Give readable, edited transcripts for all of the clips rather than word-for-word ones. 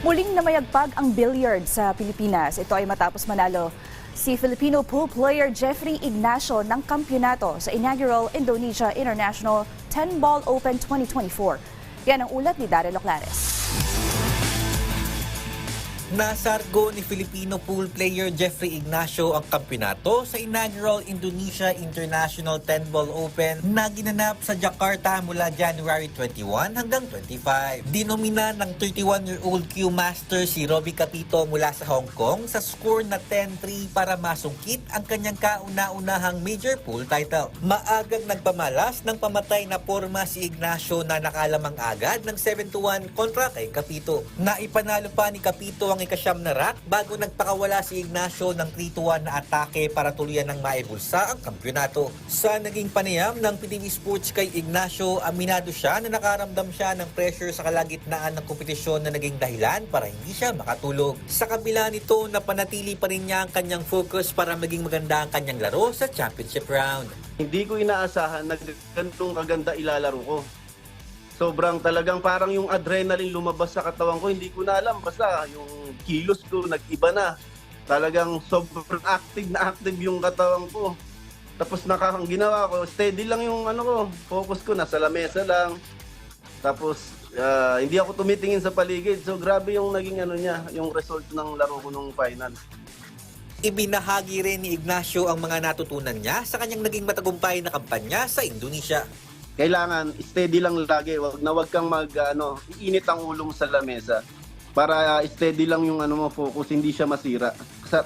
Muling namayagpag ang billiard sa Pilipinas. Ito ay matapos manalo si Filipino pool player Jeffrey Ignacio ng kampyonato sa inaugural Indonesia International 10-Ball Open 2024. Yan ang ulat ni Daryl Oclares. Nasargo ni Filipino pool player Jeffrey Ignacio ang kampyonato sa inaugural Indonesia International 10-Ball Open na ginanap sa Jakarta mula January 21 hanggang 25. Dinomina ng 31-year-old Q Master si Robbie Capito mula sa Hong Kong sa score na 10-3 para masungkit ang kanyang kauna-unahang major pool title. Maagang nagpamalas ng pamatay na porma si Ignacio na nakalamang agad ng 7-1 kontra kay Capito. Naipanalo pa ni Capito ang ikasyam na rack bago nagpakawala si Ignacio ng 3-1 na atake para tuluyan ng maibulsa ang kampyonato. Sa naging panayam ng PTV Sports kay Ignacio, aminado siya na nakaramdam siya ng pressure sa kalagitnaan ng kompetisyon na naging dahilan para hindi siya makatulog. Sa kabila nito, napanatili pa rin niya ang kanyang focus para maging maganda ang kanyang laro sa championship round. Hindi ko inaasahan na ganitong kaganda ilalaro ko. Sobrang talagang parang yung adrenaline lumabas sa katawan ko, hindi ko na alam. Basta yung kilos ko nag-iba na. Talagang sobrang active yung katawan ko. Tapos ginawa ko, steady lang yung focus ko, nasa lamesa lang. Tapos hindi ako tumitingin sa paligid. So grabe yung naging yung result ng laro ko nung final. Ibinahagi rin ni Ignacio ang mga natutunan niya sa kanyang naging matagumpay na kampanya sa Indonesia. Kailangan steady lang lagi, wag kang iinit ang ulo mo sa lamesa. Para steady lang yung focus, hindi siya masira.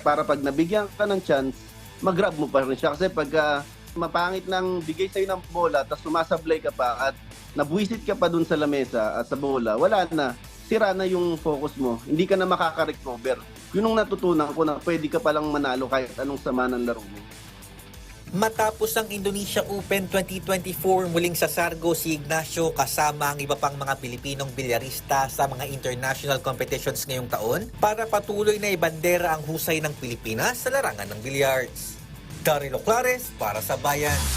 Para pag nabigyan ka ng chance, mag-grab mo pa rin siya. Kasi pag mapangit nang bigay sa'yo ng bola, tapos sumasablay ka pa at nabuwisit ka pa dun sa lamesa at sa bola, wala na. Sira na yung focus mo. Hindi ka na makaka-recover. Yun ang natutunan ko na pwede ka palang manalo kahit anong sama ng laro mo. Matapos ang Indonesia Open 2024, muling sasargo si Ignacio kasama ang iba pang mga Pilipinong bilyarista sa mga international competitions ngayong taon para patuloy na ibandera ang husay ng Pilipinas sa larangan ng billiards. Daryl Oclares para sa Bayan.